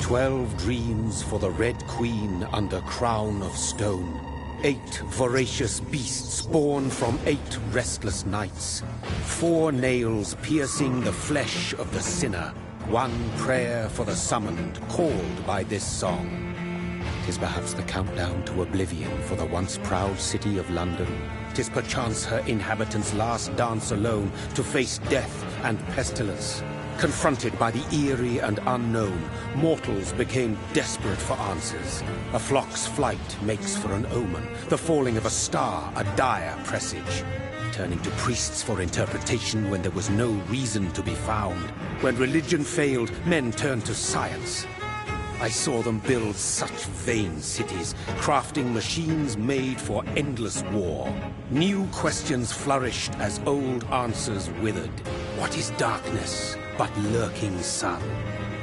12 dreams for the Red Queen under crown of stone. 8 voracious beasts born from 8 restless nights. 4 nails piercing the flesh of the sinner. 1 prayer for the summoned, called by this song. 'Tis perhaps the countdown to oblivion for the once proud city of London. 'Tis perchance her inhabitants' last dance alone to face death and pestilence. Confronted by the eerie and unknown, mortals became desperate for answers. A flock's flight makes for an omen, the falling of a star a dire presage. Turning to priests for interpretation when there was no reason to be found. When religion failed, men turned to science. I saw them build such vain cities, crafting machines made for endless war. New questions flourished as old answers withered. What is darkness but lurking sun?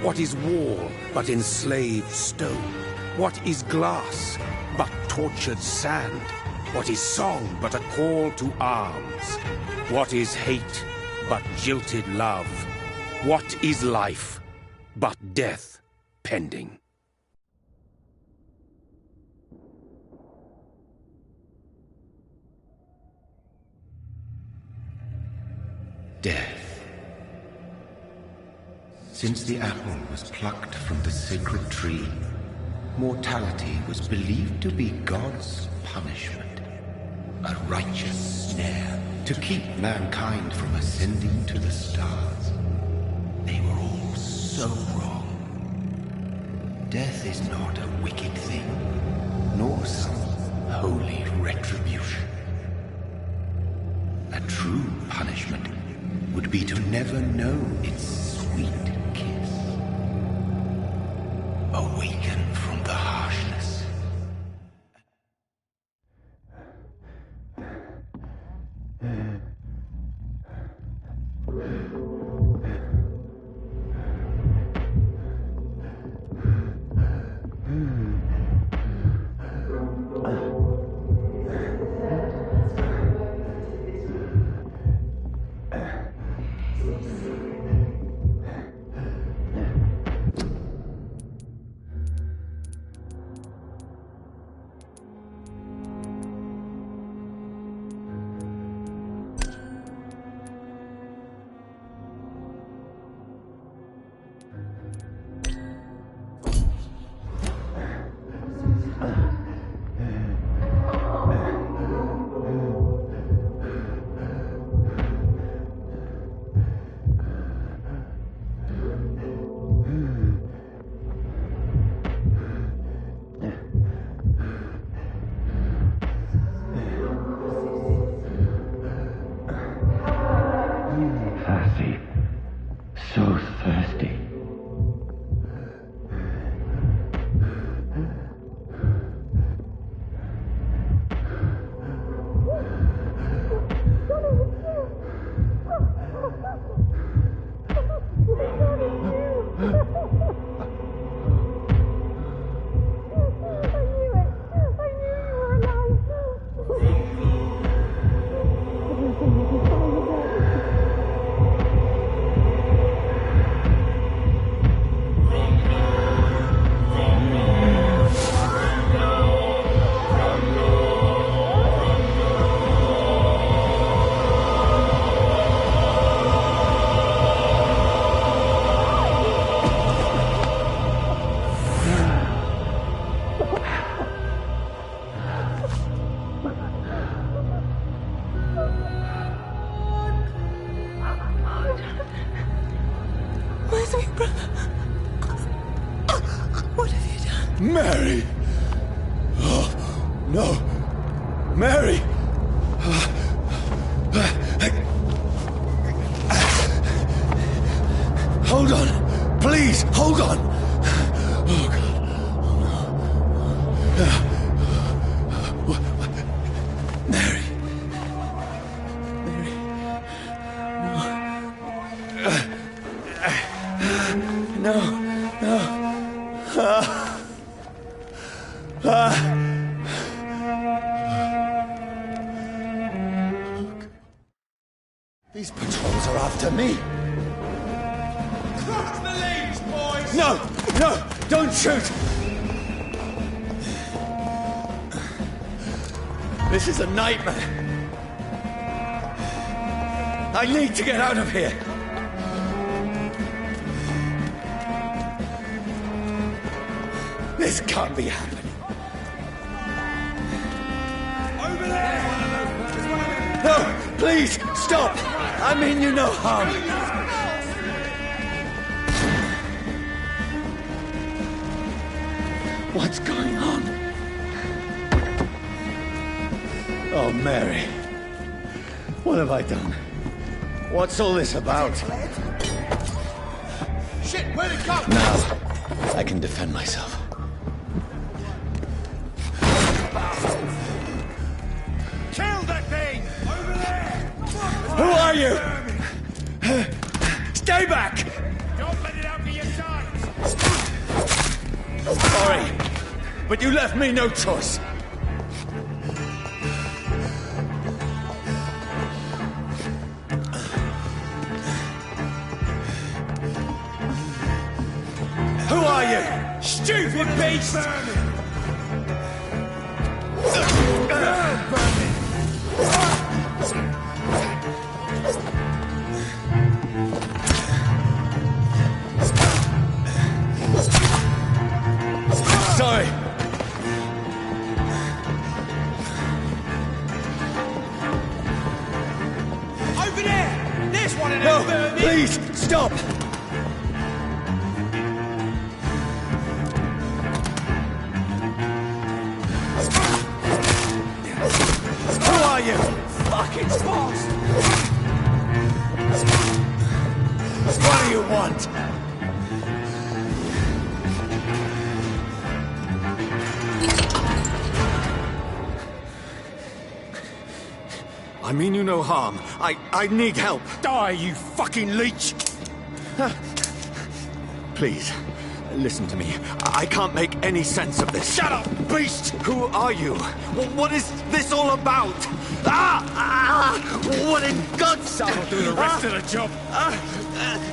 What is wall but enslaved stone? What is glass but tortured sand? What is song but a call to arms? What is hate but jilted love? What is life but death pending? Death. Since the apple was plucked from the sacred tree, mortality was believed to be God's punishment. A righteous snare to keep mankind from ascending to the stars. They were all so wrong. Death is not a wicked thing, nor some holy retribution. A true punishment would be to never know its sweet kiss. Awaken from the harshness. Thirsty. So thirsty. Where's my brother? What have you done? Mary! Oh, no! Mary! Hold on! Please, hold on! Oh, God. Oh, no. Mary. Mary. No. No. These patrols are after me. Cross the leads, boys! No! No! Don't shoot! This is a nightmare. I need to get out of here. This can't be happening. Over there! No! Please! Stop! I mean you no harm. What's going on? Oh, Mary. What have I done? What's all this about? Shit, where'd it go? Now, I can defend myself. Kill that thing! Over there! Who are you? Stay back! Don't let it out of your sight! Sorry, but you left me no choice. Who are you? Stupid beast! Sorry. Please, stop! Who are you? Fucking boss! What do you want? I mean you no harm. I need help. Die, you fucking leech! Please, listen to me. I can't make any sense of this. Shut up, beast! Who are you? What is this all about? What in God's name? I'll do the rest of the job.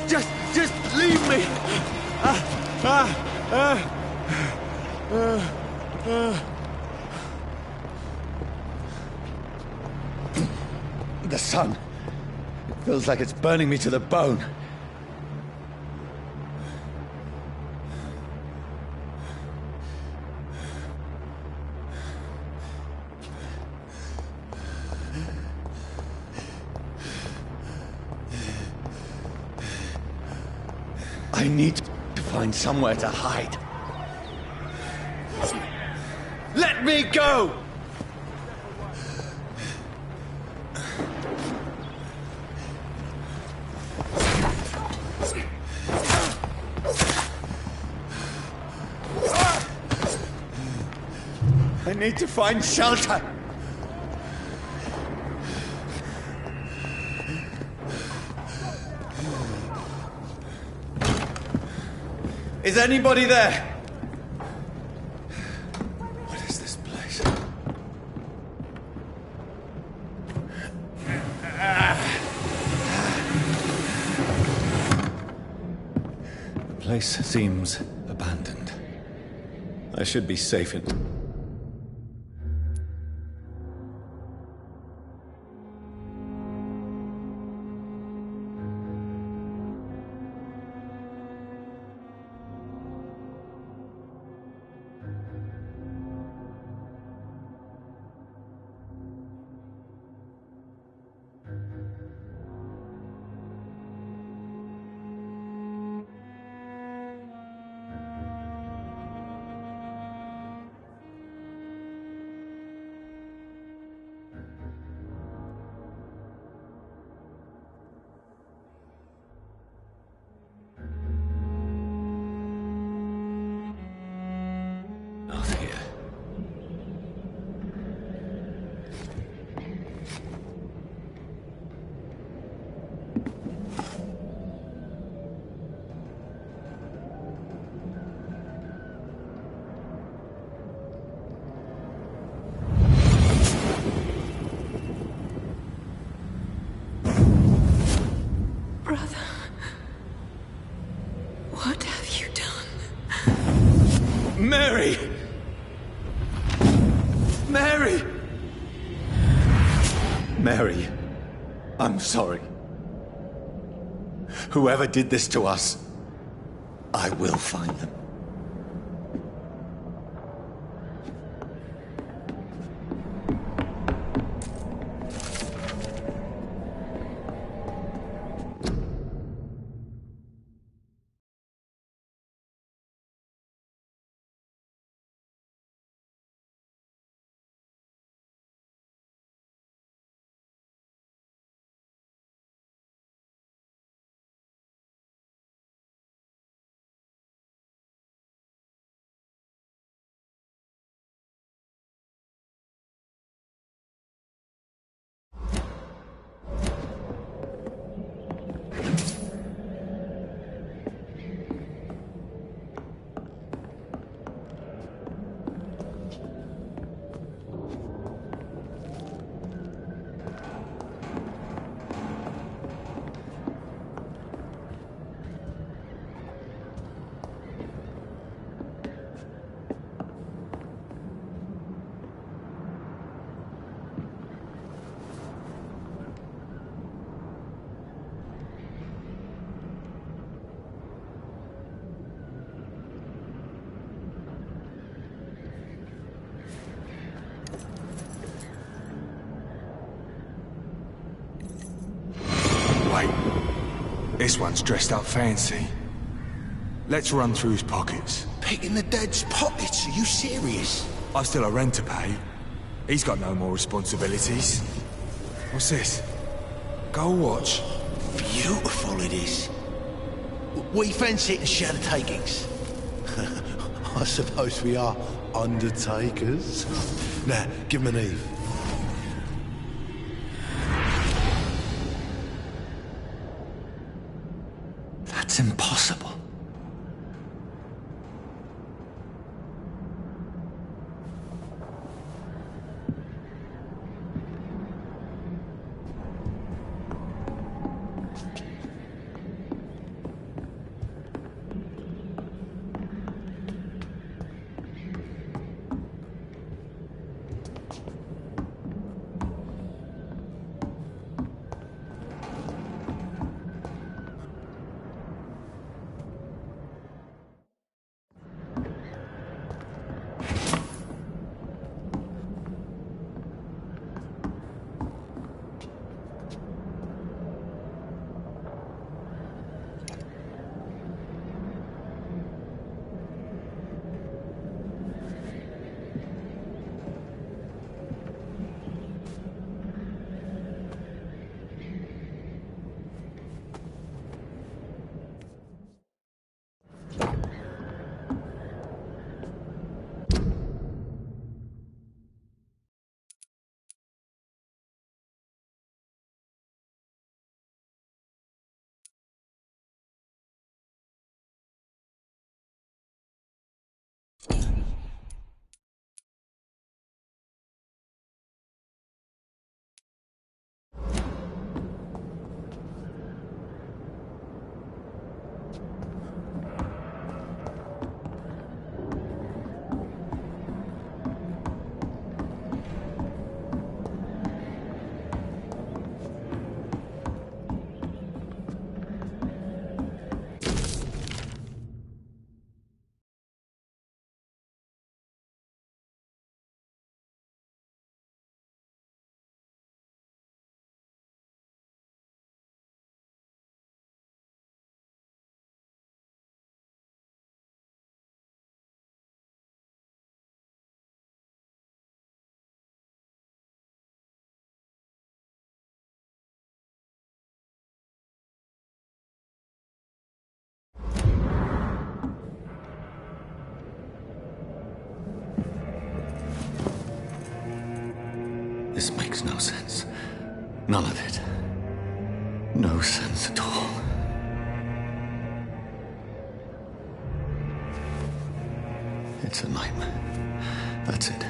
Just leave me. The sun. It feels like it's burning me to the bone. I need to find somewhere to hide. Let me go! I need to find shelter. Is anybody there? What is this place? The place seems abandoned. I should be safe in... Not here. Brother, what have you done? Mary! Mary! Mary, I'm sorry. Whoever did this to us, I will find them. This one's dressed up fancy. Let's run through his pockets. Picking the dead's pockets? Are you serious? I've still a rent to pay. He's got no more responsibilities. What's this? Gold watch. Beautiful it is. We fancy it and share the takings. I suppose we are undertakers. Now, give him an Eve. That's impossible. This makes no sense. None of it. No sense at all. It's a nightmare. That's it.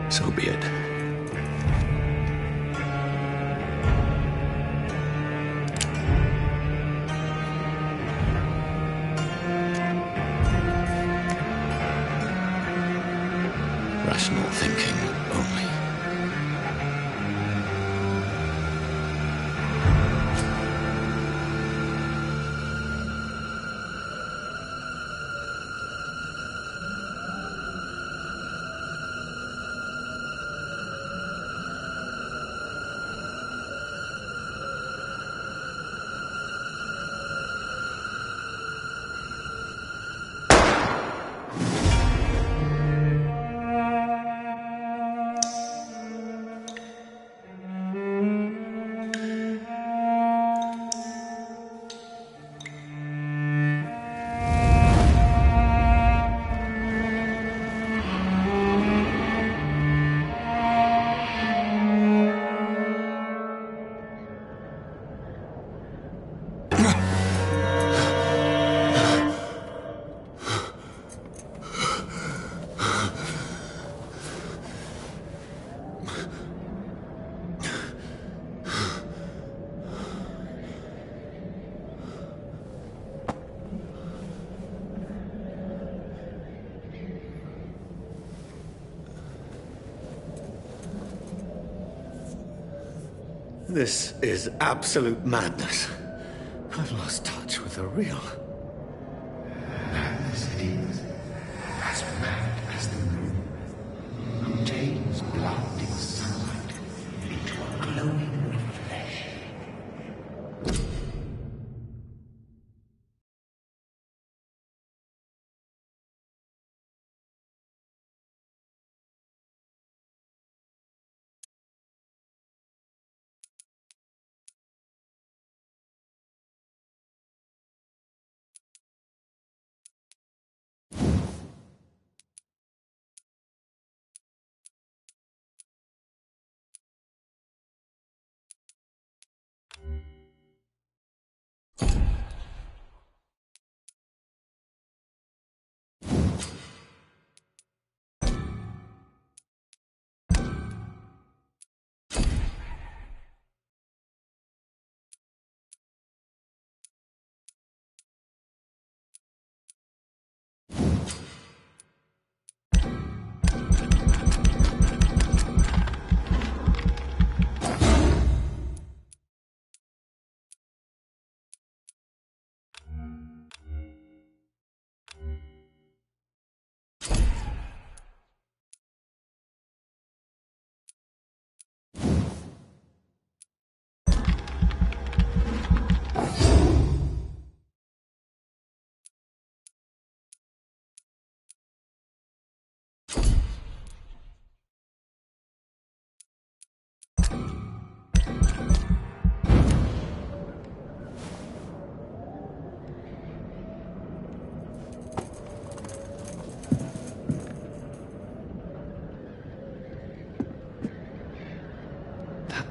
So be it. Rational thinking only. This is absolute madness. I've lost touch with the real. Madness it is, as mad as the moon, who tames blinding sunlight into a glowing flesh.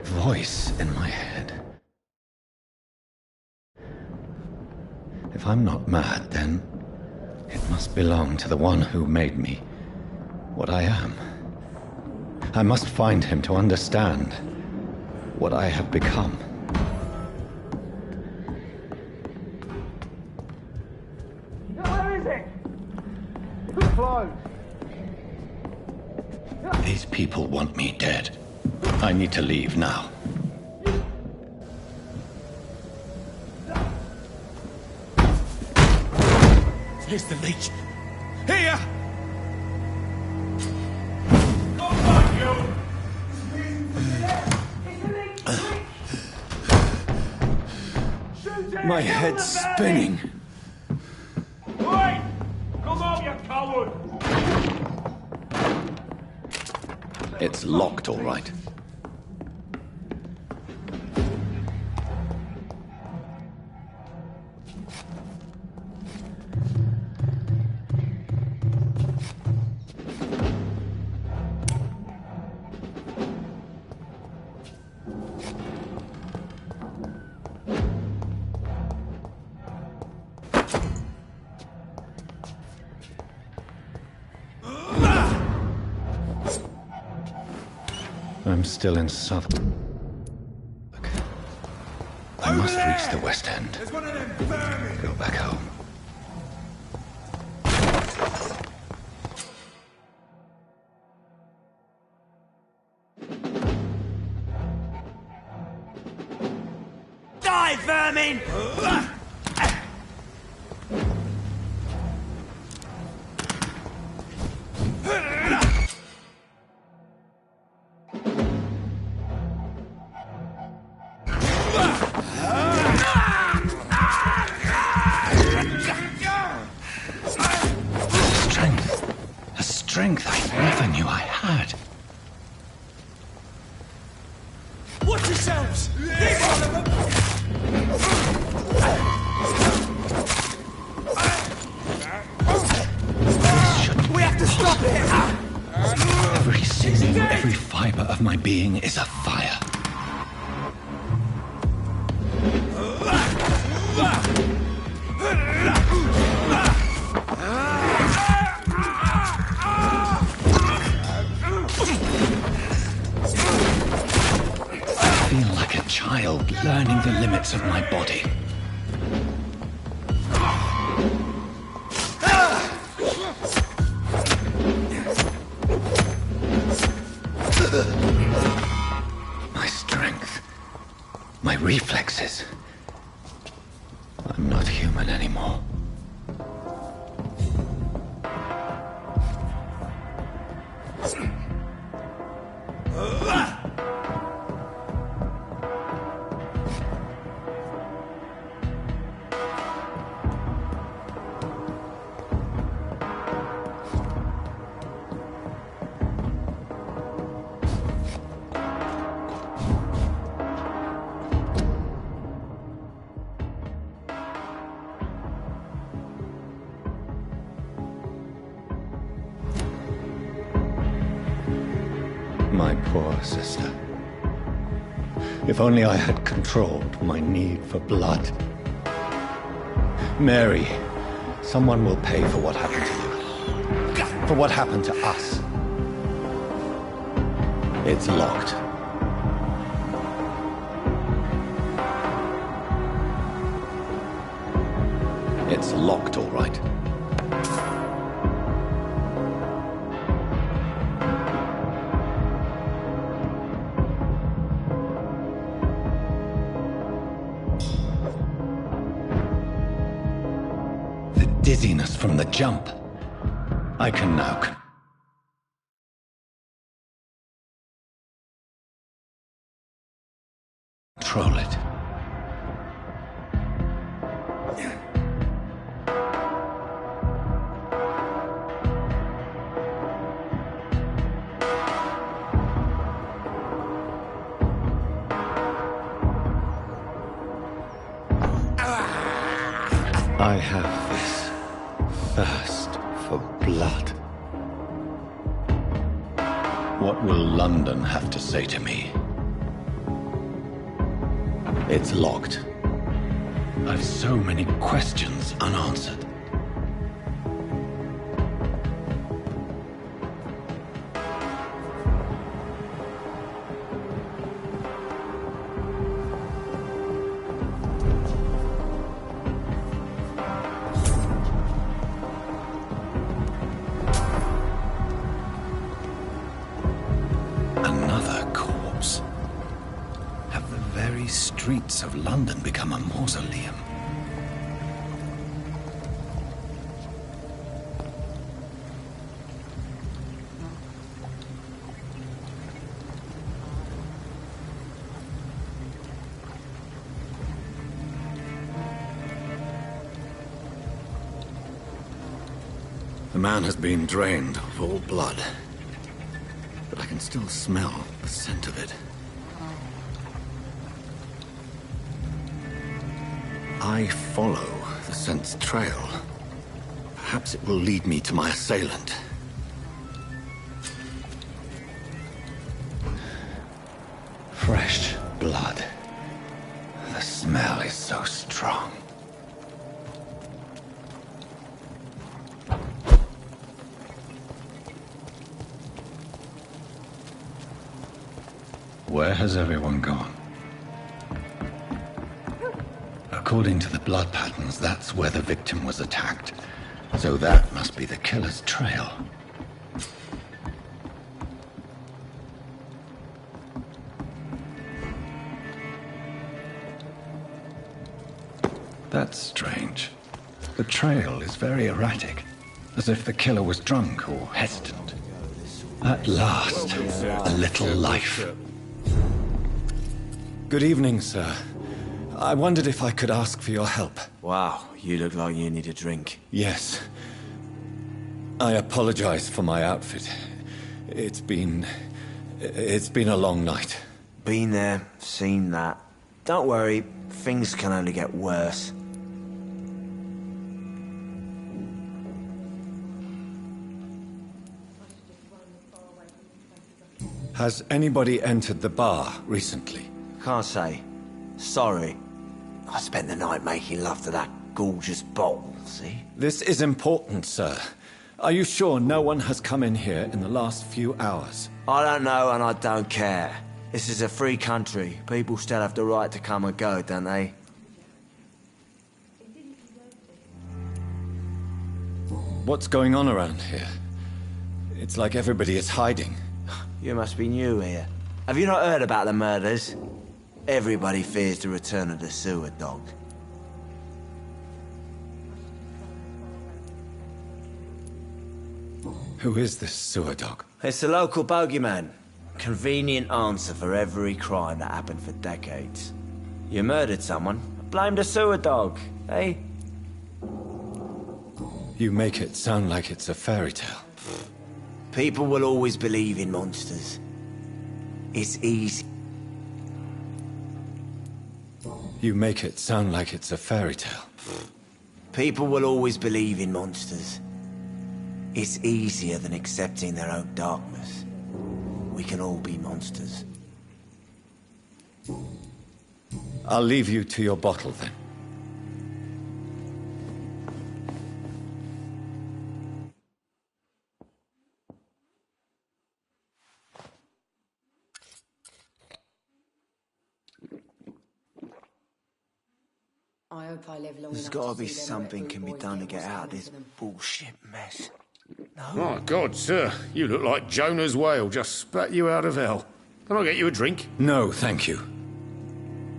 Voice in my head. If I'm not mad, then it must belong to the one who made me what I am. I must find him to understand what I have become. Where is it? Who's closed? These people want me dead. I need to leave now. Here's the leech. Here! My head's spinning. Oi! Come on, you coward! It's locked, all right. I'm still in Southwark. I must reach the West End. There's one of them vermin! Go back home. Die, vermin! A strength I never knew I had. Watch yourselves! Keep on them! We have to stop it! Every sinew, every fiber of my being is afire. I feel like a child learning the limits of my body. My strength, my reflexes. human anymore. My poor sister. If only I had controlled my need for blood. Mary, someone will pay for what happened to you. For what happened to us. It's locked. It's locked, all right. Dizziness from the jump. I can now control it. I have this thirst for blood. What will London have to say to me? It's locked. I've so many questions unanswered. Streets of London become a mausoleum. The man has been drained of all blood, but I can still smell the scent of it. I follow the scent's trail. Perhaps it will lead me to my assailant. Fresh blood. The smell is so strong. Where has everyone gone? According to the blood patterns, that's where the victim was attacked. So that must be the killer's trail. That's strange. The trail is very erratic, as if the killer was drunk or hesitant. At last, a little life. Good evening, sir. I wondered if I could ask for your help. Wow, you look like you need a drink. Yes. I apologize for my outfit. It's been a long night. Been there, seen that. Don't worry, things can only get worse. Has anybody entered the bar recently? Can't say. Sorry. I spent the night making love to that gorgeous bottle, see? This is important, sir. Are you sure no one has come in here in the last few hours? I don't know and I don't care. This is a free country. People still have the right to come and go, don't they? What's going on around here? It's like everybody is hiding. You must be new here. Have you not heard about the murders? Everybody fears the return of the sewer dog. Who is this sewer dog? It's a local bogeyman. Convenient answer for every crime that happened for decades. You murdered someone, blamed a sewer dog, eh? You make it sound like it's a fairy tale. People will always believe in monsters. It's easy. You make it sound like it's a fairy tale. People will always believe in monsters. It's easier than accepting their own darkness. We can all be monsters. I'll leave you to your bottle, then. I hope I live long There's enough gotta to be see them something Redwood can be boys done to get get what's out of coming this for them. bullshit mess. My God, sir, you look like Jonah's whale just spat you out of hell. Can I get you a drink? No, thank you.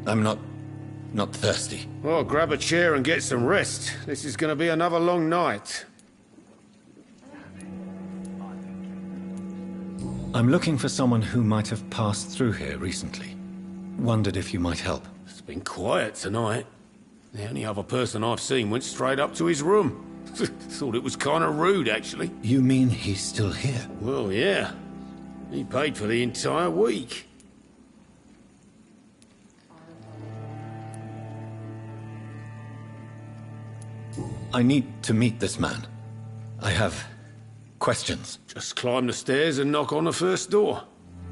I'm not thirsty. Well, grab a chair and get some rest. This is going to be another long night. I'm looking for someone who might have passed through here recently. Wondered if you might help. It's been quiet tonight. The only other person I've seen went straight up to his room. Thought it was kind of rude, actually. You mean he's still here? Well, yeah. He paid for the entire week. I need to meet this man. I have questions. Just climb the stairs and knock on the first door.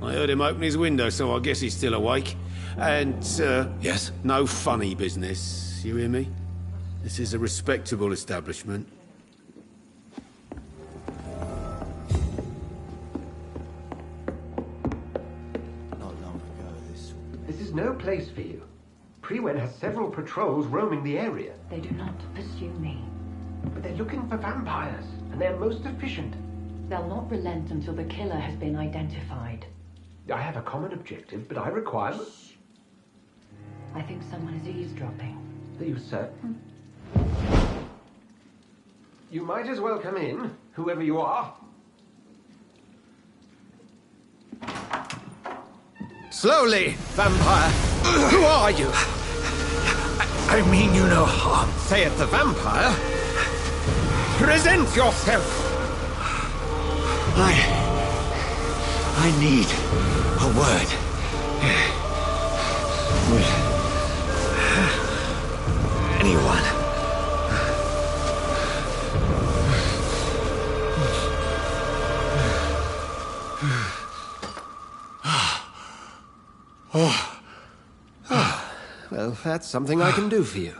I heard him open his window, so I guess he's still awake. And, Yes? no funny business, you hear me? This is a respectable establishment. Not long ago, this... This is no place for you. Prewen has several patrols roaming the area, They do not pursue me. but they're looking for vampires, and they're most efficient. They'll not relent until the killer has been identified. I have a common objective, but I require... I think someone is eavesdropping. Are you certain? You might as well come in, whoever you are. Slowly, vampire. Who are you? I mean you no harm. Say it, the vampire. Present yourself. I need a word. Anyone. Well, that's something I can do for you.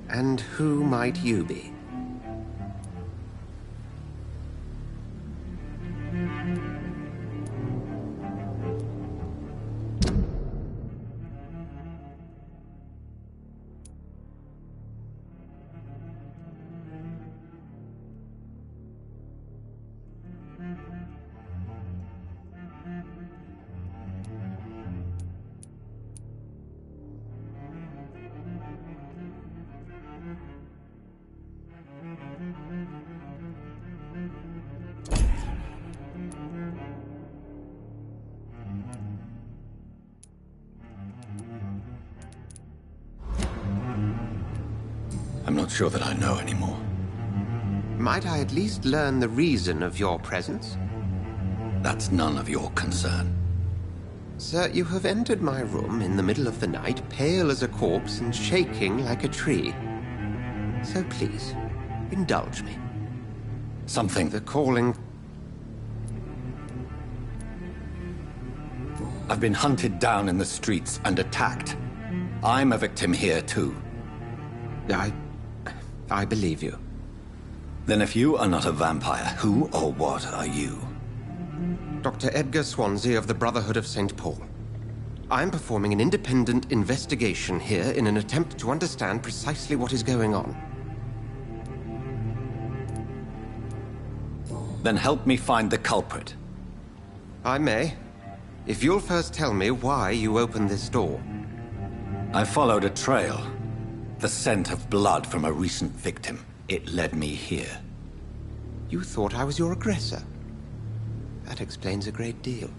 And who might you be? I'm not sure that I know anymore. Might I at least learn the reason of your presence? That's none of your concern. Sir, you have entered my room in the middle of the night, pale as a corpse and shaking like a tree. So please, indulge me. Something. The calling... I've been hunted down in the streets and attacked. I'm a victim here, too. I believe you. Then if you are not a vampire, who or what are you? Dr. Edgar Swansea of the Brotherhood of St. Paul. I'm performing an independent investigation here in an attempt to understand precisely what is going on. Then help me find the culprit. I may. If you'll first tell me why you opened this door. I followed a trail. The scent of blood from a recent victim. It led me here. You thought I was your aggressor. That explains a great deal.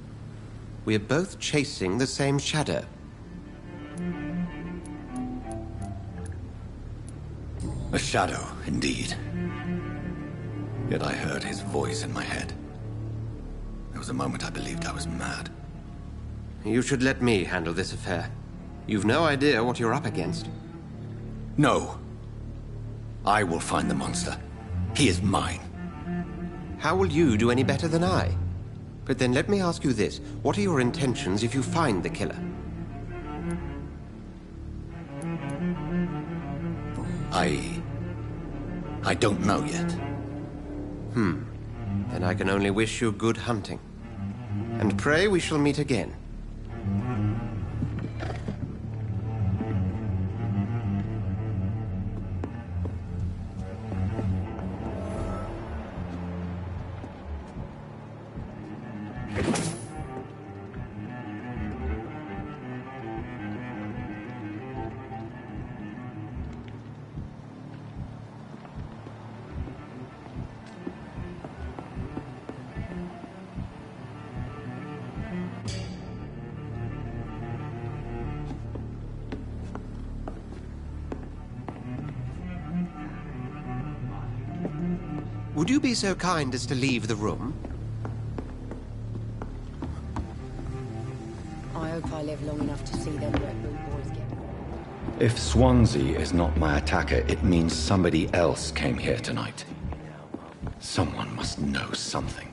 We are both chasing the same shadow. A shadow, indeed. Yet I heard his voice in my head. There was a moment I believed I was mad. You should let me handle this affair. You've no idea what you're up against. No. I will find the monster. He is mine. How will you do any better than I? But then let me ask you this. What are your intentions if you find the killer? I don't know yet. Then I can only wish you good hunting. And pray we shall meet again. Would you be so kind as to leave the room? I hope I live long enough to see them Red Bull boys get... If Swansea is not my attacker, it means somebody else came here tonight. Someone must know something.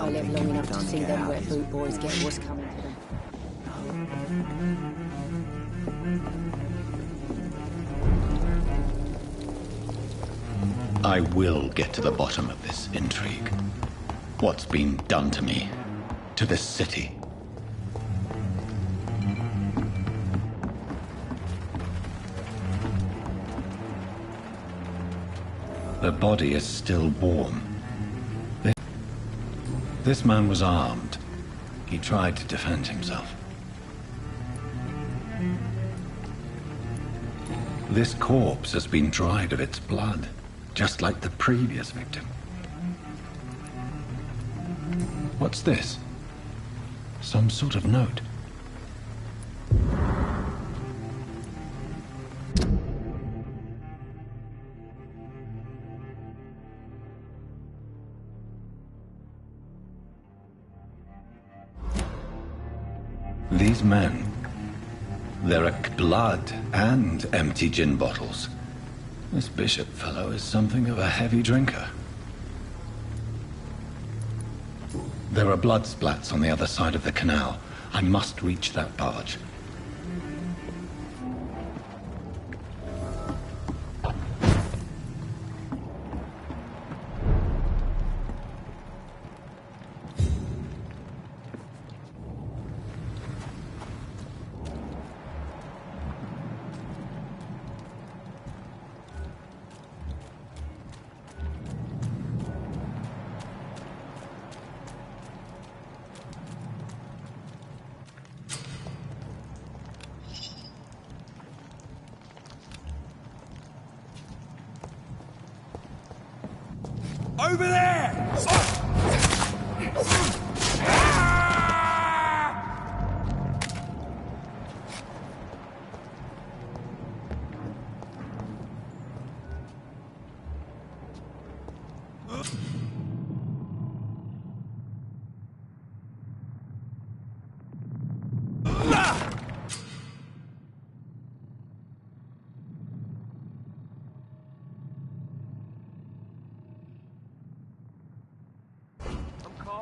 I live long enough to see them wet boot boys get what's coming to them. I will get to the bottom of this intrigue. What's been done to me, to this city. The body is still warm. This man was armed. He tried to defend himself. This corpse has been dried of its blood, just like the previous victim. What's this? Some sort of note. These men, they're blood and empty gin bottles. This bishop fellow is something of a heavy drinker. There are blood splats on the other side of the canal. I must reach that barge. Over there!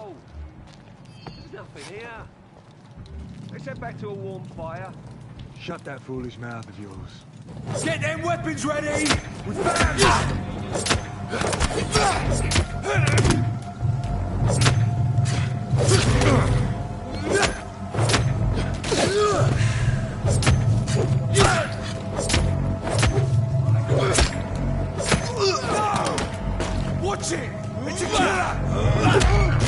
cold. There's nothing here. Let's head back to a warm fire. Shut that foolish mouth of yours. Get them weapons ready! We've found Watch it! It's a killer!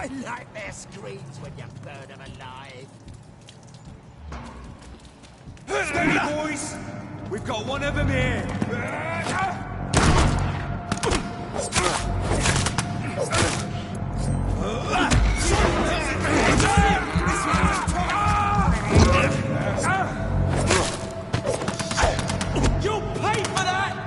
I like their screams when you burn them alive. Steady, boys! We've got one of them here! You'll pay for that!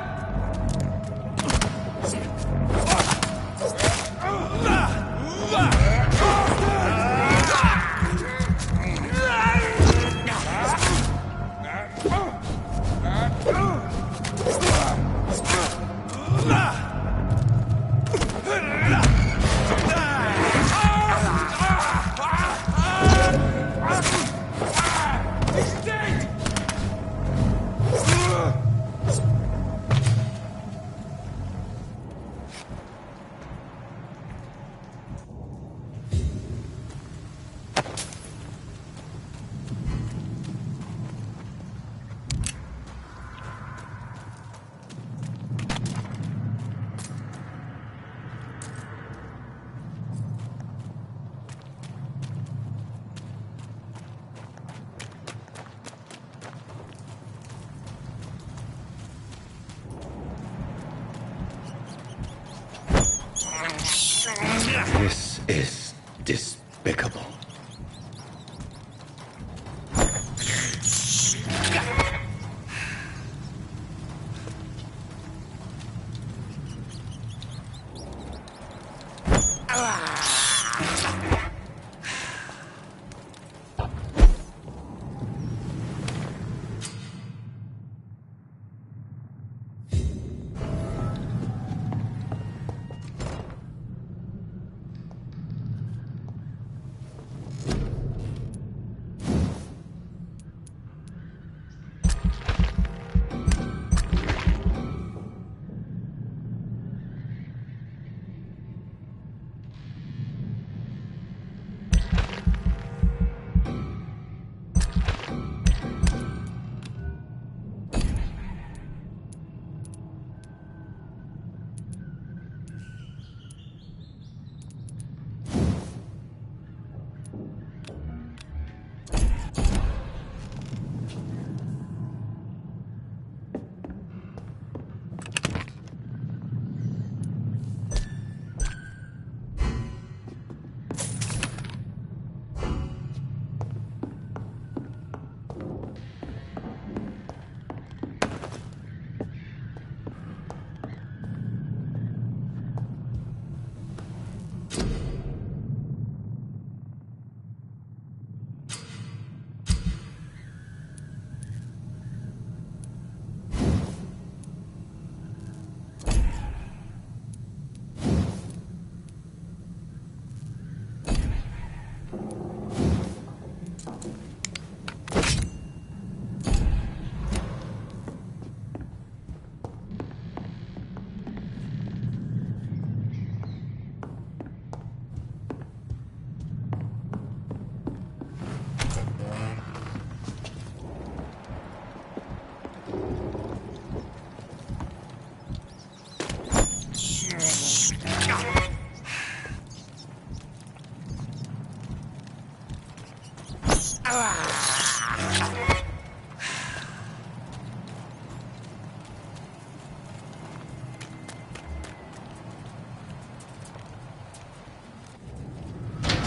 This is despicable.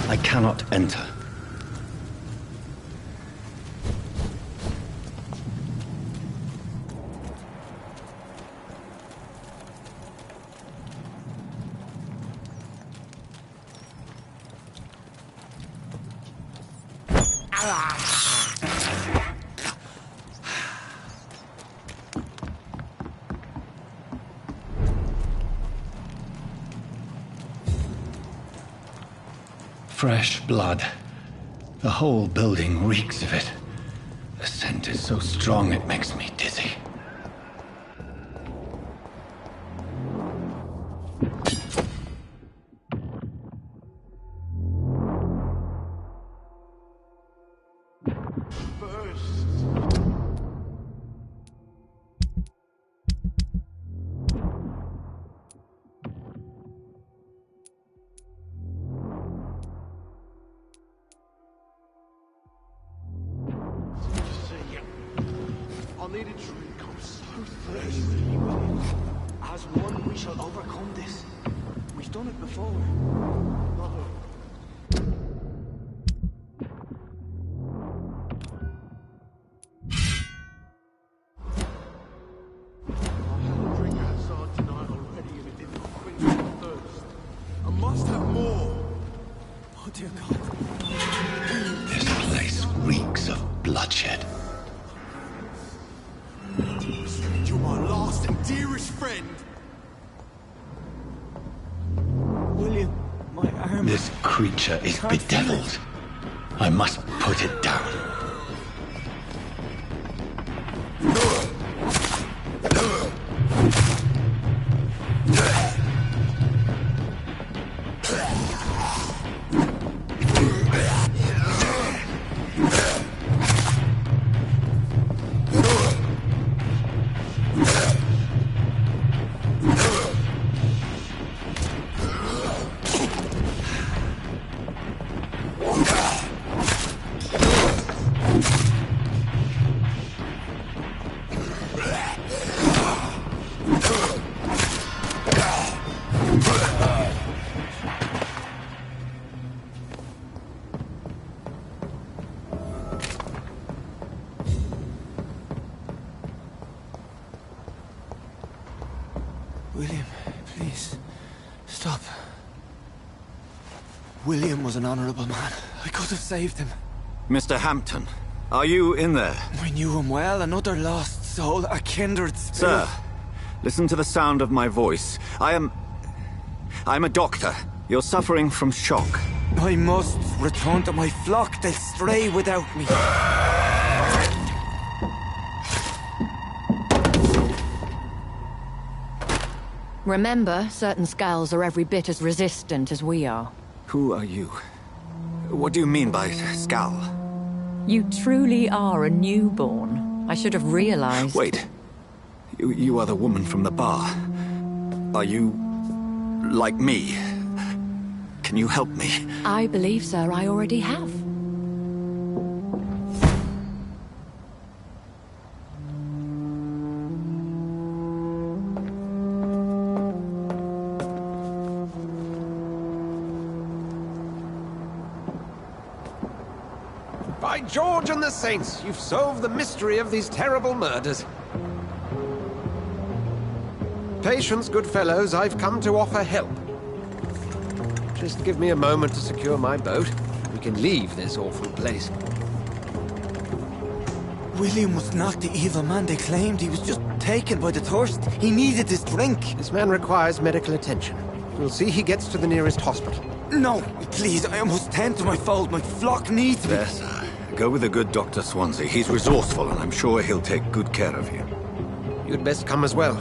I cannot enter. Fresh blood. The whole building reeks of it. The scent is so strong it makes me dizzy. I need a drink. I'm so thirsty. As one, we shall overcome this. We've done it before. No. I had a drink outside tonight already and it did not quench my thirst. I must have more. Oh dear God. This place reeks of bloodshed. You're my last and dearest friend. William, my arm. This creature is bedeviled. I must put it down. William, please, stop. William was an honorable man. I could have saved him. Mr. Hampton, are you in there? I knew him well, another lost soul, a kindred spirit. Sir, listen to the sound of my voice. I'm a doctor. You're suffering from shock. I must return to my flock. They'll stray without me. Remember, certain skulls are every bit as resistant as we are. Who are you? What do you mean by skull? You truly are a newborn. I should have realized. Wait. You are the woman from the bar. Are you like me? Can you help me? I believe, sir, I already have. By George and the Saints, you've solved the mystery of these terrible murders. Patience, good fellows, I've come to offer help. Just give me a moment to secure my boat. We can leave this awful place. William was not the evil man they claimed. He was just taken by the thirst. He needed this drink. This man requires medical attention. We'll see he gets to the nearest hospital. No, please, I must tend to my fold. My flock needs me. There, sir. Go with the good Dr. Swansea. He's resourceful, and I'm sure he'll take good care of you. You'd best come as well.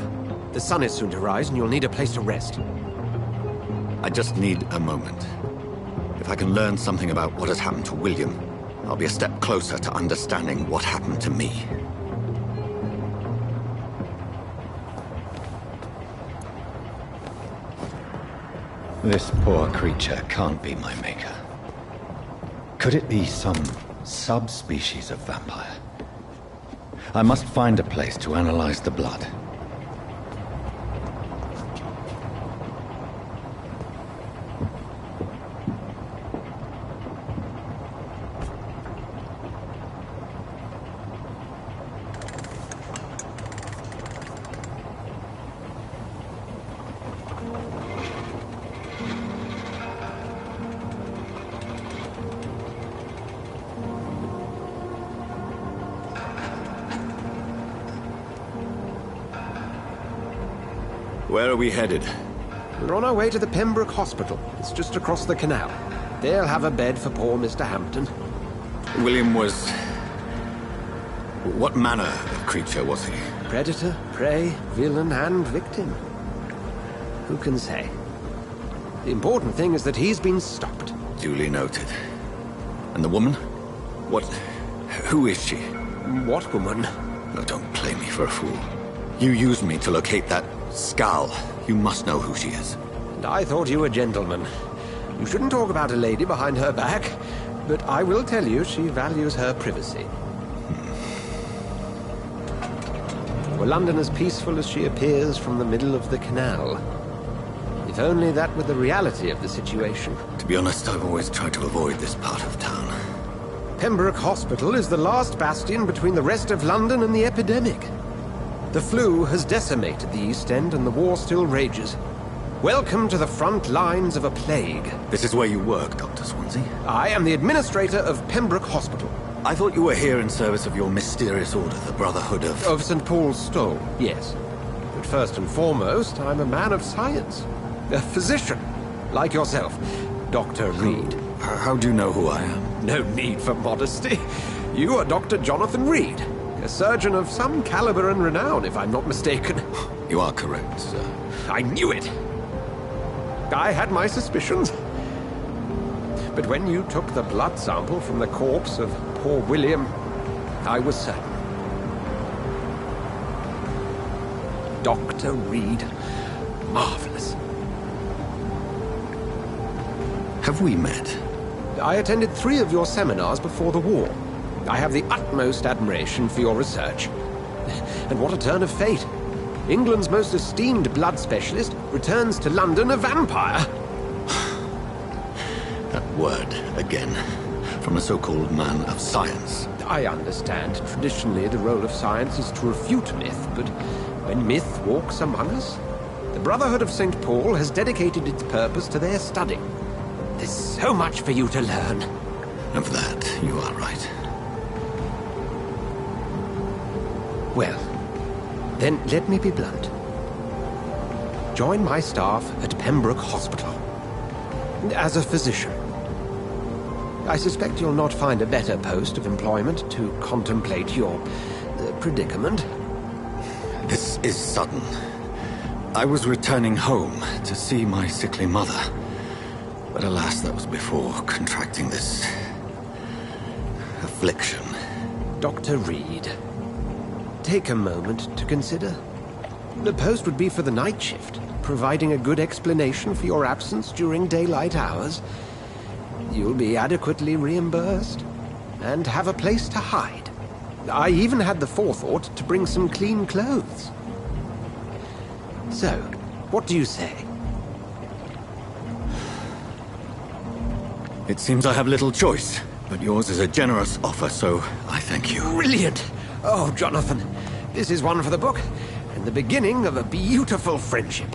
The sun is soon to rise, and you'll need a place to rest. I just need a moment. If I can learn something about what has happened to William, I'll be a step closer to understanding what happened to me. This poor creature can't be my maker. Could it be some subspecies of vampire. I must find a place to analyze the blood. Where are we headed? We're on our way to the Pembroke Hospital. It's just across the canal. They'll have a bed for poor Mr. Hampton. William was... What manner of creature was he? Predator, prey, villain, and victim. Who can say? The important thing is that he's been stopped. Duly noted. And the woman? What... Who is she? What woman? Oh, don't play me for a fool. You used me to locate that skull. You must know who she is. And I thought you a gentleman. You shouldn't talk about a lady behind her back, but I will tell you she values her privacy. Were London as peaceful as she appears from the middle of the canal? If only that were the reality of the situation. To be honest, I've always tried to avoid this part of town. Pembroke Hospital is the last bastion between the rest of London and the epidemic. The flu has decimated the East End and the war still rages. Welcome to the front lines of a plague. This is where you work, Dr. Swansea? I am the administrator of Pembroke Hospital. I thought you were here in service of your mysterious order, the Brotherhood of... Of St. Paul's Stole, yes. But first and foremost, I'm a man of science. A physician, like yourself, Dr. Reed. How do you know who I am? No need for modesty. You are Dr. Jonathan Reed. A surgeon of some caliber and renown, if I'm not mistaken. You are correct, sir. I knew it! I had my suspicions. But when you took the blood sample from the corpse of poor William, I was certain. Dr. Reed. Marvelous. Have we met? I attended 3 of your seminars before the war. I have the utmost admiration for your research. And what a turn of fate. England's most esteemed blood specialist returns to London a vampire. That word, again, from a so-called man of science. I understand. Traditionally, the role of science is to refute myth, but when myth walks among us, the Brotherhood of St. Paul has dedicated its purpose to their study. There's so much for you to learn. Of that, you are right. Well, then let me be blunt. Join my staff at Pembroke Hospital. As a physician. I suspect you'll not find a better post of employment to contemplate your predicament. This is sudden. I was returning home to see my sickly mother. But alas, that was before contracting this... affliction. Dr. Reed. Take a moment to consider. The post would be for the night shift, providing a good explanation for your absence during daylight hours. You'll be adequately reimbursed, and have a place to hide. I even had the forethought to bring some clean clothes. So, what do you say? It seems I have little choice, but yours is a generous offer, so I thank you. Brilliant! Oh, Jonathan, this is one for the book, and the beginning of a beautiful friendship.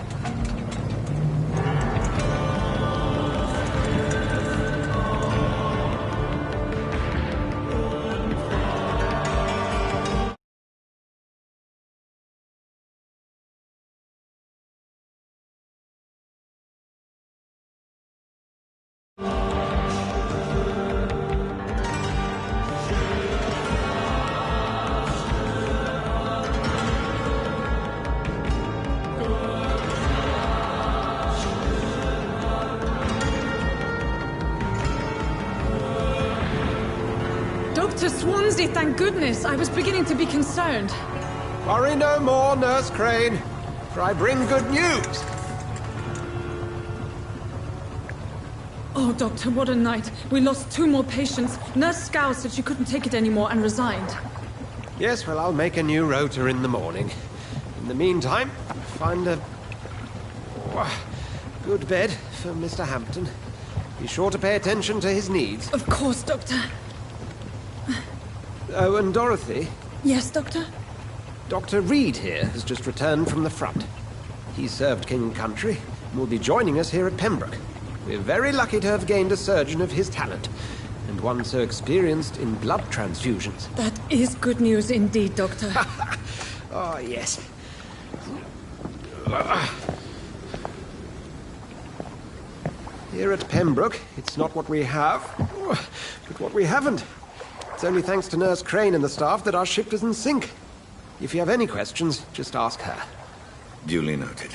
Dr. Swansea, thank goodness. I was beginning to be concerned. Worry no more, Nurse Crane, for I bring good news. Oh, Doctor, what a night. We lost 2 more patients. Nurse Scow said she couldn't take it anymore and resigned. Yes, well, I'll make a new rota in the morning. In the meantime, find a good bed for Mr. Hampton. Be sure to pay attention to his needs. Of course, Doctor. Oh, and Dorothy? Yes, Doctor? Dr. Reed here has just returned from the front. He served King and Country and will be joining us here at Pembroke. We're very lucky to have gained a surgeon of his talent, and one so experienced in blood transfusions. That is good news indeed, Doctor. Oh, yes. Here at Pembroke, it's not what we have, but what we haven't. It's only thanks to Nurse Crane and the staff that our ship is in sync. If you have any questions, just ask her. Duly noted.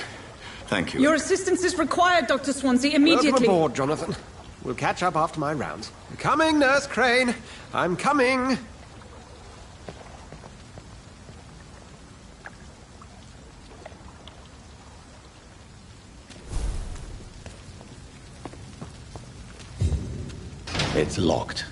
Thank you. Your assistance is required, Dr. Swansea, immediately. Welcome aboard, Jonathan. We'll catch up after my rounds. Coming, Nurse Crane. I'm coming. It's locked.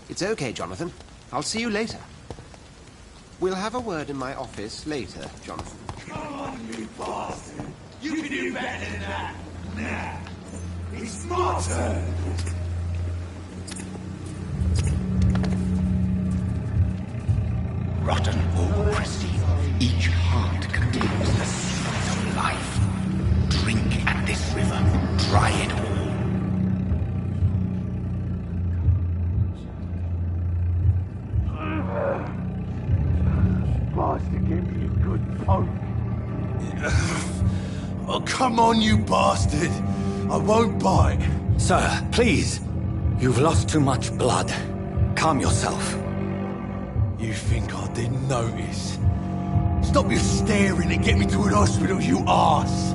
It's okay, Jonathan. I'll see you later. We'll have a word in my office later, Jonathan. Come on, you bastard! You can do better than that! Nah! It's my turn! Rotten or pristine, each heart contains the secret of life. Drink at this river, try it all. Bastard gave me a good poke. Oh, come on, you bastard! I won't bite. Sir, please. You've lost too much blood. Calm yourself. You think I didn't notice? Stop your staring and get me to an hospital, you arse!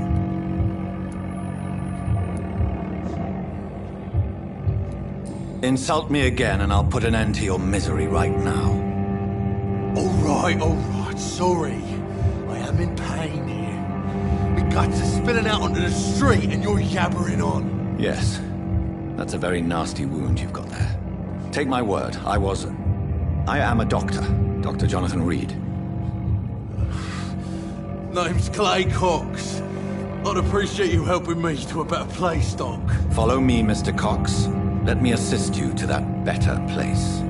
Insult me again and I'll put an end to your misery right now. All right, sorry. I am in pain here. My guts are spilling out onto the street and you're yabbering on. Yes. That's a very nasty wound you've got there. Take my word, I am a doctor. Dr. Jonathan Reed. Name's Clay Cox. I'd appreciate you helping me to a better place, Doc. Follow me, Mr. Cox. Let me assist you to that better place.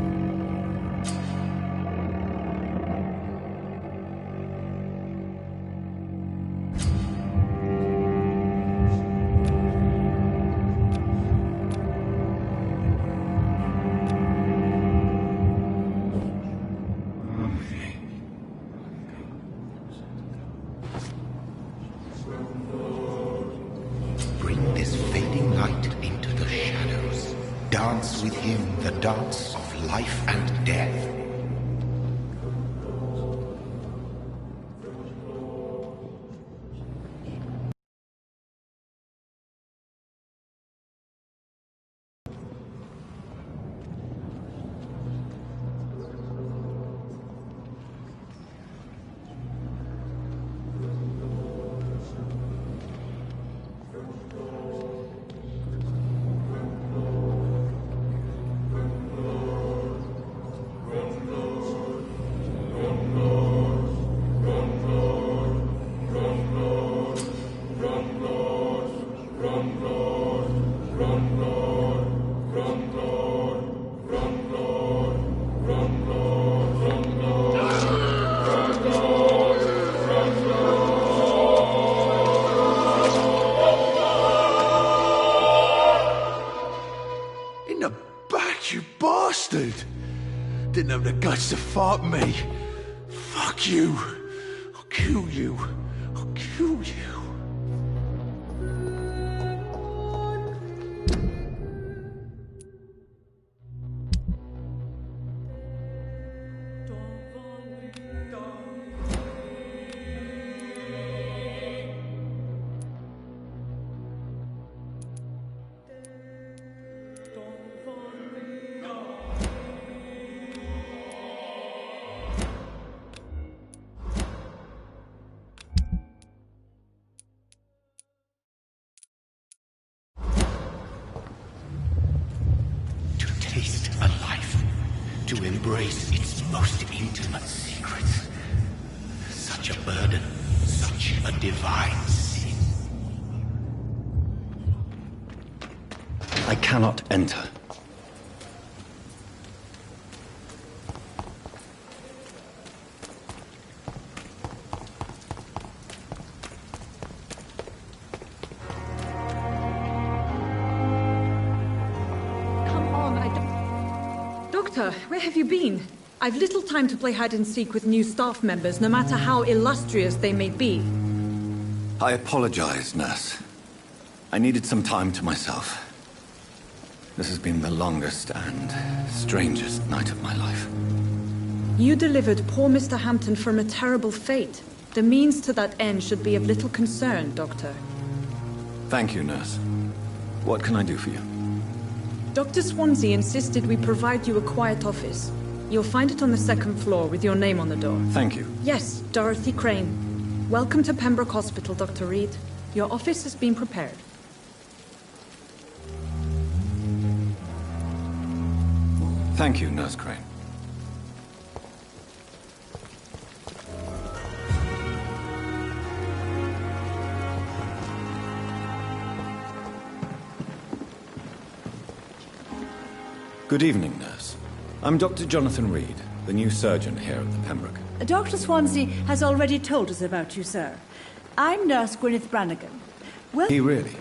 Bring this fading light into the shadows. Dance with him the dance of life and death. In the back, you bastard! Didn't have the guts to fight me. Fuck you. I'll kill you. I'll kill you. embrace its most intimate secrets. Such a burden, such a divine sin. I cannot enter. Doctor, where have you been? I've little time to play hide and seek with new staff members, no matter how illustrious they may be. I apologize, nurse. I needed some time to myself. This has been the longest and strangest night of my life. You delivered poor Mr. Hampton from a terrible fate. The means to that end should be of little concern, Doctor. Thank you, nurse. What can I do for you? Dr. Swansea insisted we provide you a quiet office. You'll find it on the second floor with your name on the door. Thank you. Yes, Dorothy Crane. Welcome to Pembroke Hospital, Dr. Reed. Your office has been prepared. Thank you, Nurse Crane. Good evening, nurse. I'm Dr. Jonathan Reed, the new surgeon here at the Pembroke. Dr. Swansea has already told us about you, sir. I'm Nurse Gwyneth Brannigan. Well, He really?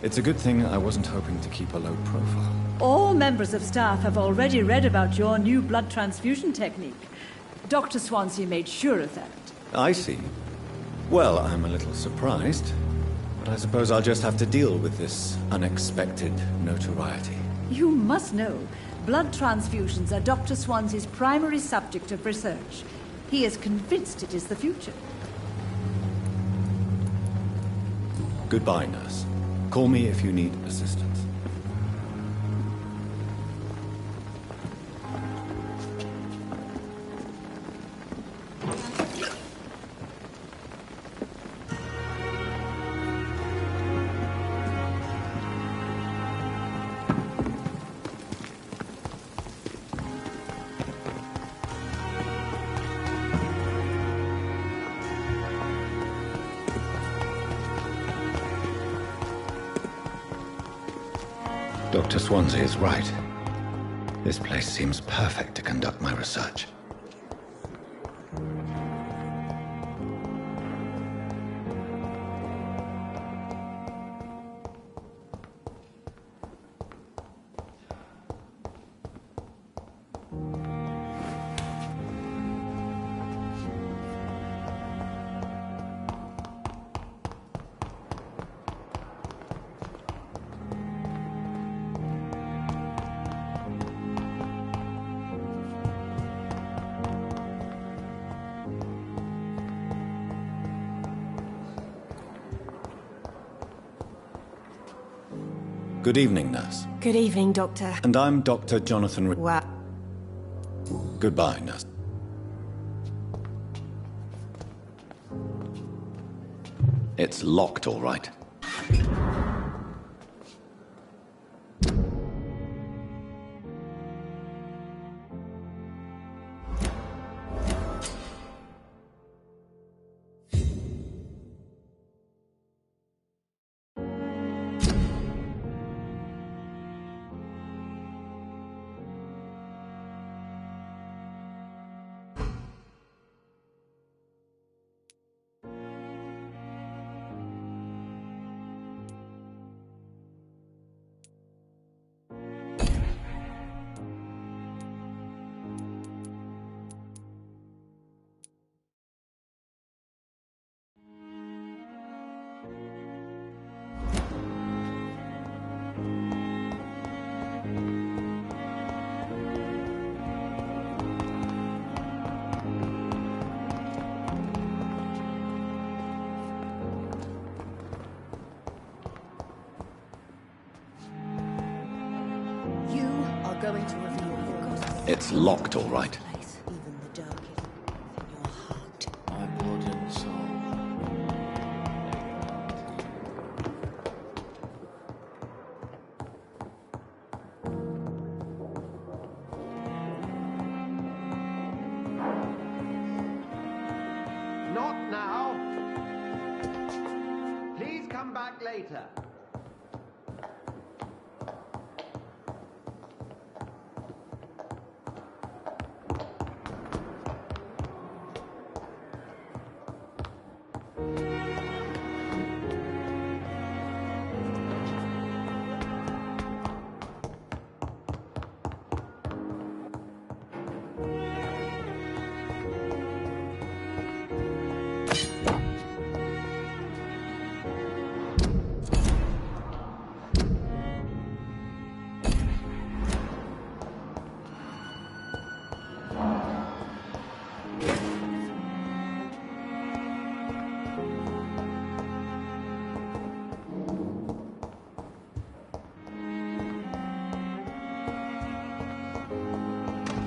It's a good thing I wasn't hoping to keep a low profile. all members of staff have already read about your new blood transfusion technique. Dr. Swansea made sure of that. I see. Well, I'm a little surprised, but I suppose I'll just have to deal with this unexpected notoriety. You must know, blood transfusions are Dr. Swansea's primary subject of research. He is convinced it is the future. Goodbye, nurse. Call me if you need assistance. Dr. Swansea is right. This place seems perfect to conduct my research. Good evening, nurse. Good evening, Doctor. And I'm Dr. Jonathan Reed. What? Goodbye, nurse. It's locked, all right. Going to reveal your It's locked, all right. even the darkest in your heart. My blood and soul. Not now. Please come back later.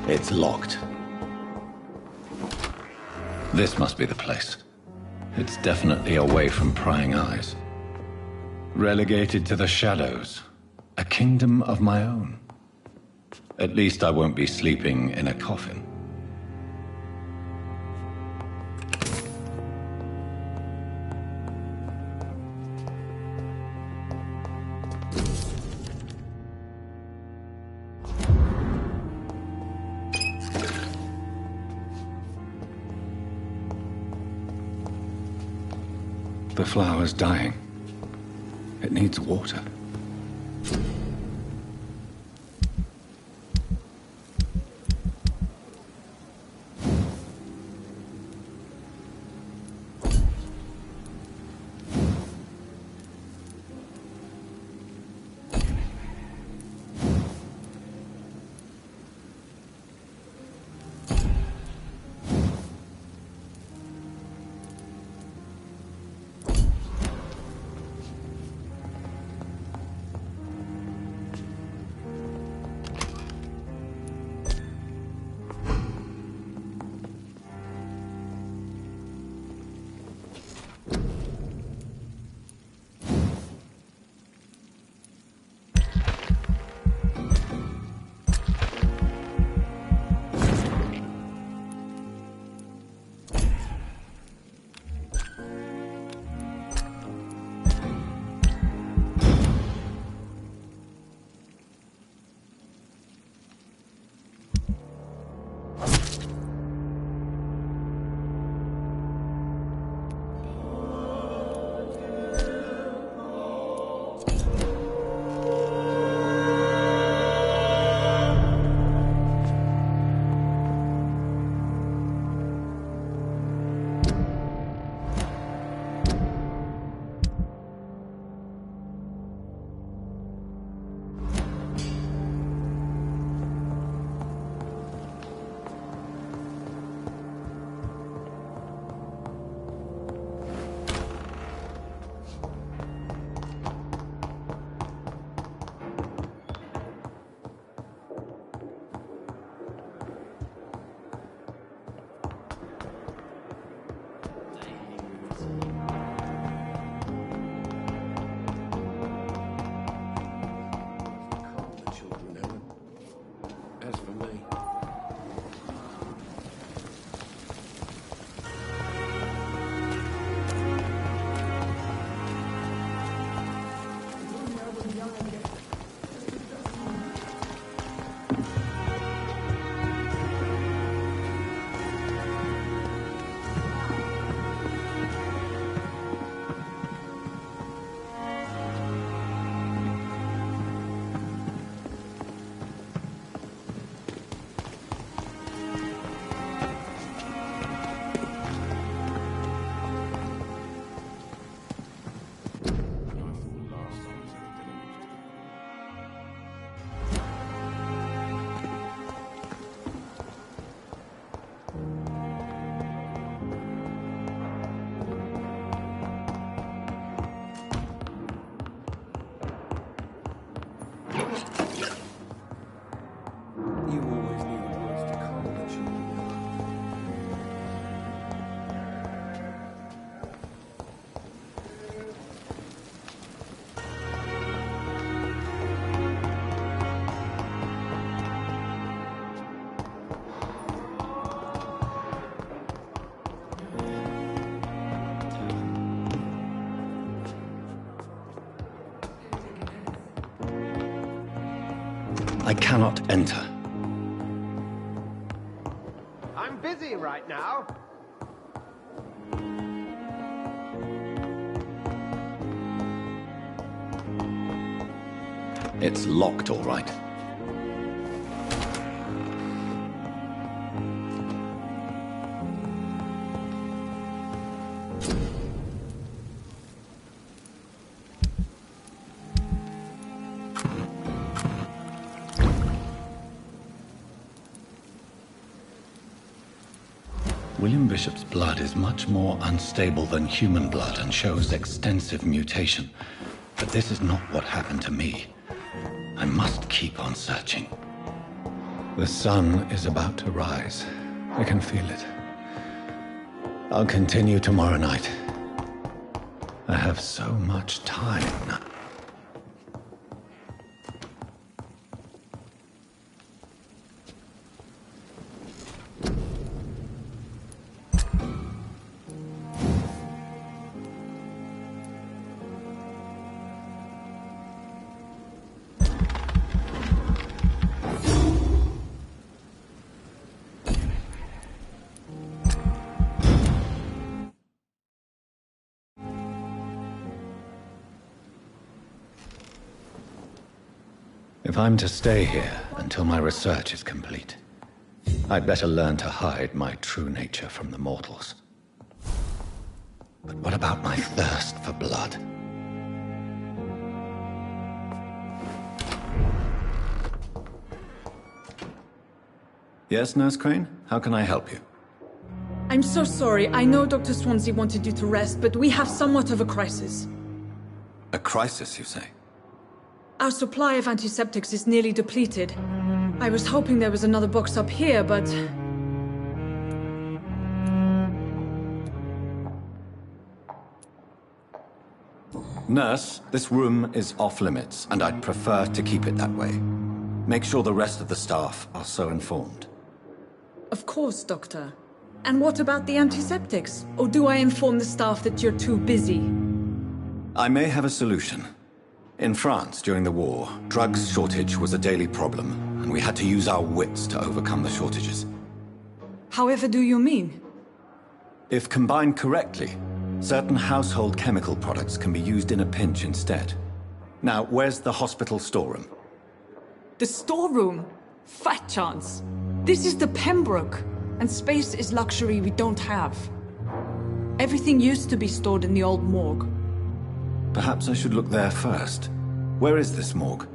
It's locked. This must be the place. It's definitely away from prying eyes. Relegated to the shadows. A kingdom of my own. At least I won't be sleeping in a coffin. The flower's dying. It needs water. I cannot enter. I'm busy right now. It's locked, all right. William Bishop's blood is much more unstable than human blood and shows extensive mutation. But this is not what happened to me. I must keep on searching. The sun is about to rise. I can feel it. I'll continue tomorrow night. I have so much time now. If I'm to stay here until my research is complete, I'd better learn to hide my true nature from the mortals. But what about my thirst for blood? Yes, Nurse Crane? How can I help you? I'm so sorry. I know Dr. Swansea wanted you to rest, but we have somewhat of a crisis. A crisis, you say? Our supply of antiseptics is nearly depleted. I was hoping there was another box up here, but... Nurse, this room is off limits, and I'd prefer to keep it that way. Make sure the rest of the staff are so informed. Of course, Doctor. And what about the antiseptics? Or do I inform the staff that you're too busy? I may have a solution. In France, during the war, drugs shortage was a daily problem, and we had to use our wits to overcome the shortages. However do you mean? If combined correctly, certain household chemical products can be used in a pinch instead. Now, where's the hospital storeroom? The storeroom? Fat chance. This is the Pembroke, and space is luxury we don't have. Everything used to be stored in the old morgue. Perhaps I should look there first. Where is this morgue?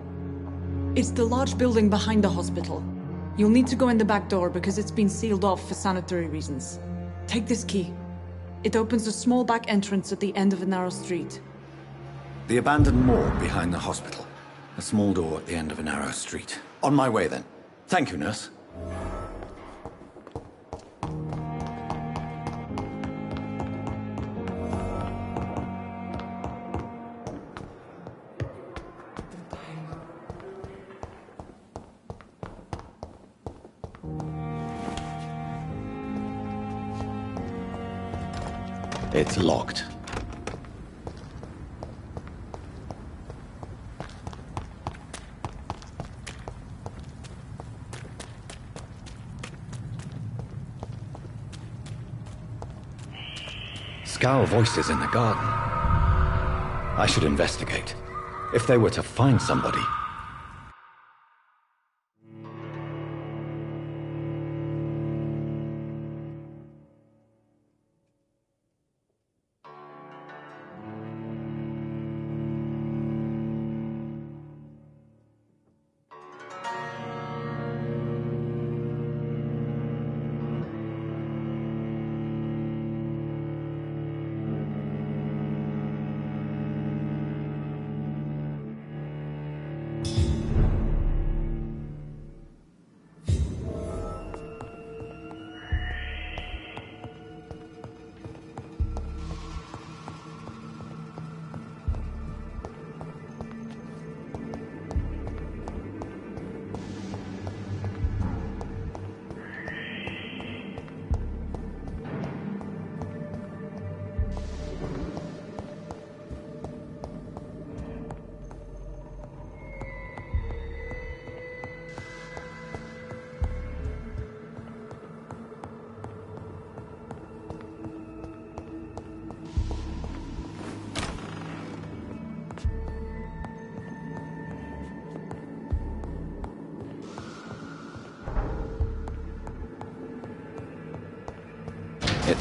It's the large building behind the hospital. You'll need to go in the back door because it's been sealed off for sanitary reasons. Take this key. It opens a small back entrance at the end of a narrow street. The abandoned morgue behind the hospital. A small door at the end of a narrow street. On my way then. Thank you, nurse. It's locked. Scowl voices in the garden. I should investigate. If they were to find somebody...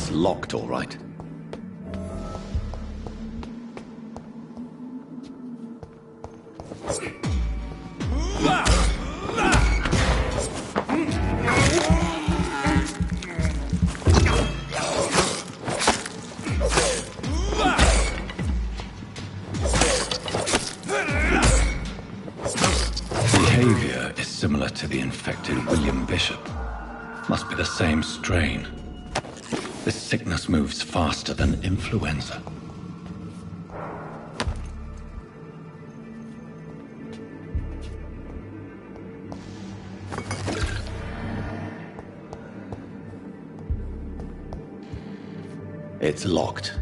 It's locked, all right. Behavior is similar to the infected William Bishop. Must be the same strain. This sickness moves faster than influenza. It's locked.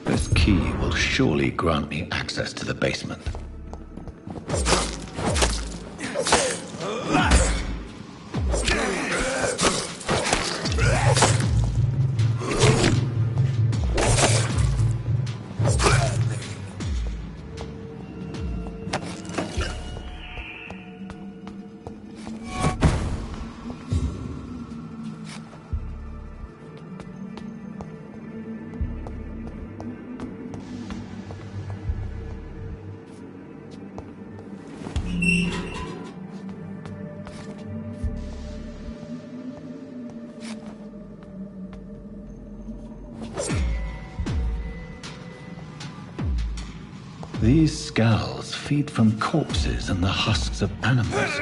This key will surely grant me access to the basement. These skulls feed from corpses and the husks of animals.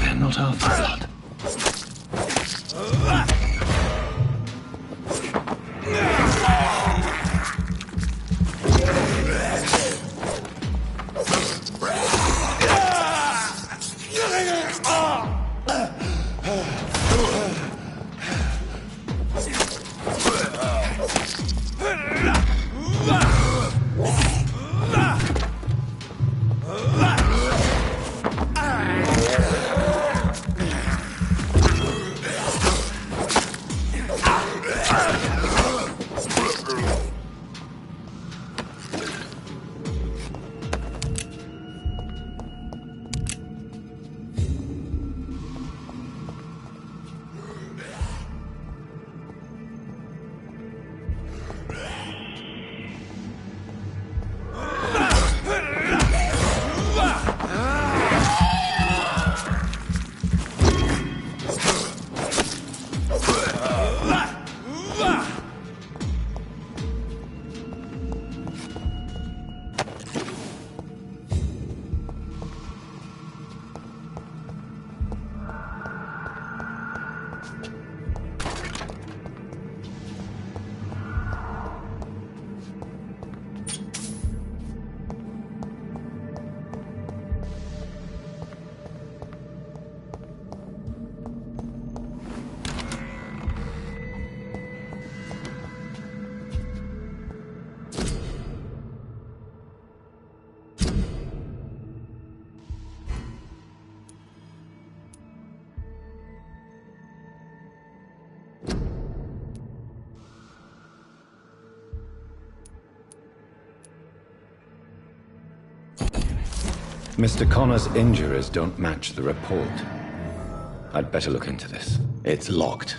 They're not after blood. Mr. Connor's injuries don't match the report. I'd better look into this. It's locked.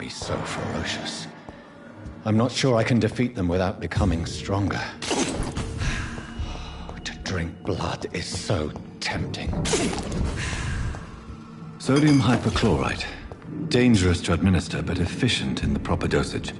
enemy so ferocious. I'm not sure I can defeat them without becoming stronger. To drink blood is so tempting. Sodium hypochlorite. Dangerous to administer, but efficient in the proper dosage.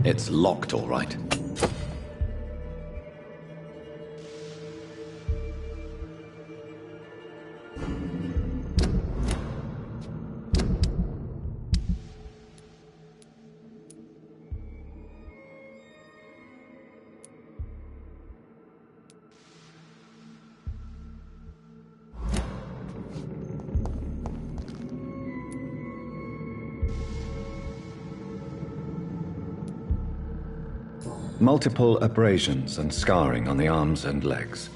It's locked, all right. Multiple abrasions and scarring on the arms and legs.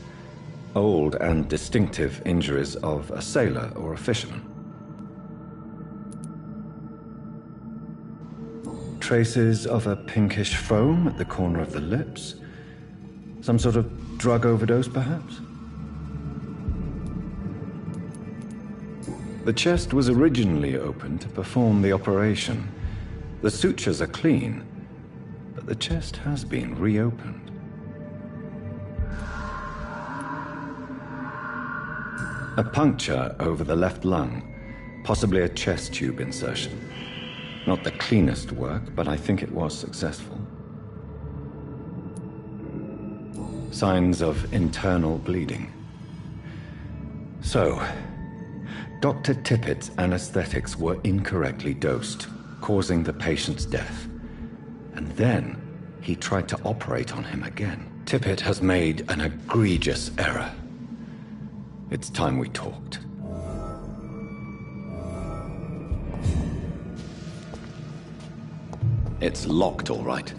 Old and distinctive injuries of a sailor or a fisherman. Traces of a pinkish foam at the corner of the lips. Some sort of drug overdose, perhaps? The chest was originally opened to perform the operation. The sutures are clean, but the chest has been reopened. A puncture over the left lung, possibly a chest tube insertion. Not the cleanest work, but I think it was successful. Signs of internal bleeding. So, Dr. Tippett's anesthetics were incorrectly dosed, causing the patient's death. And then he tried to operate on him again. Tippett has made an egregious error. It's time we talked. It's locked, all right.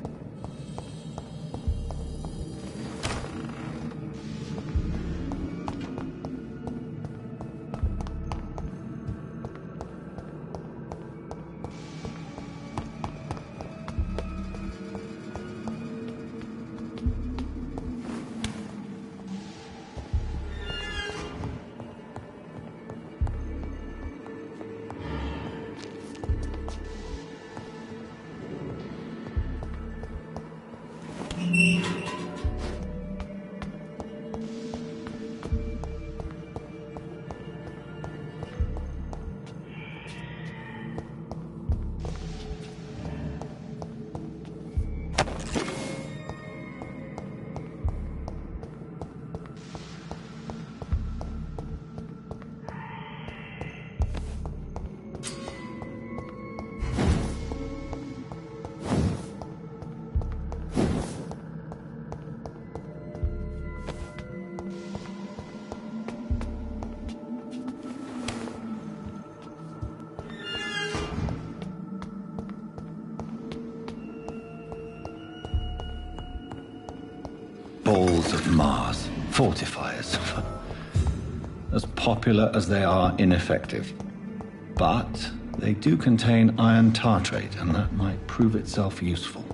Balls of Mars, fortifiers. As popular as they are ineffective. But they do contain iron tartrate, and that might prove itself useful.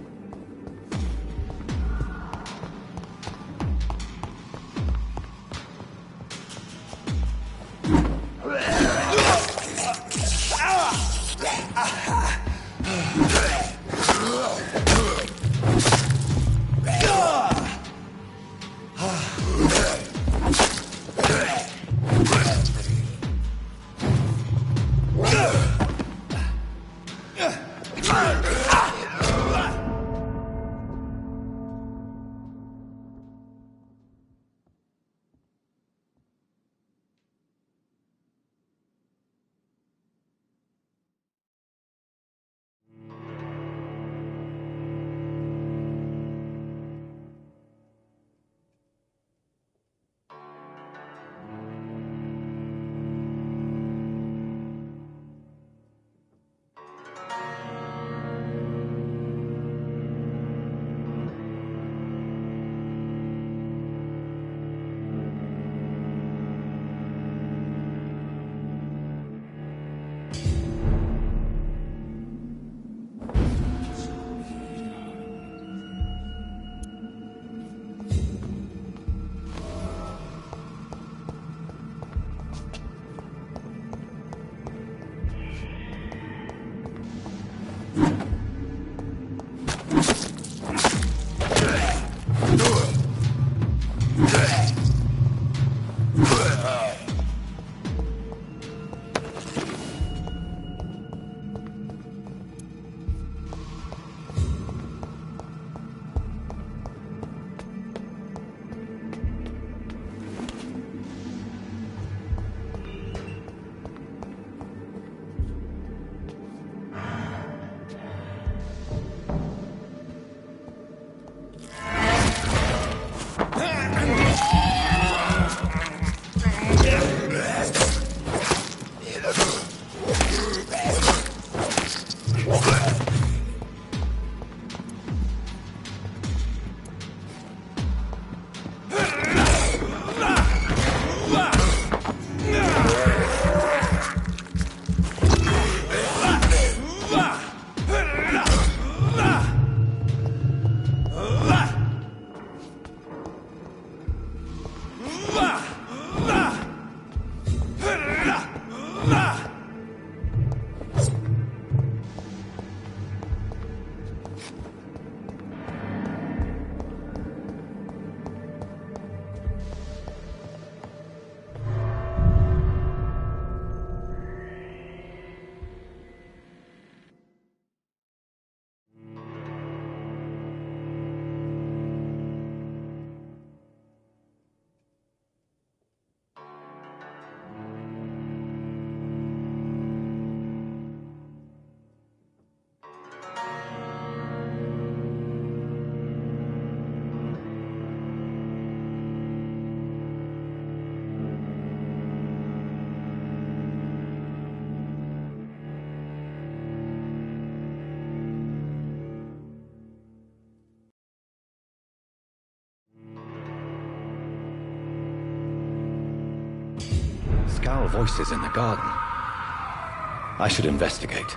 Scowl voices in the garden. I should investigate.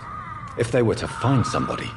If they were to find somebody,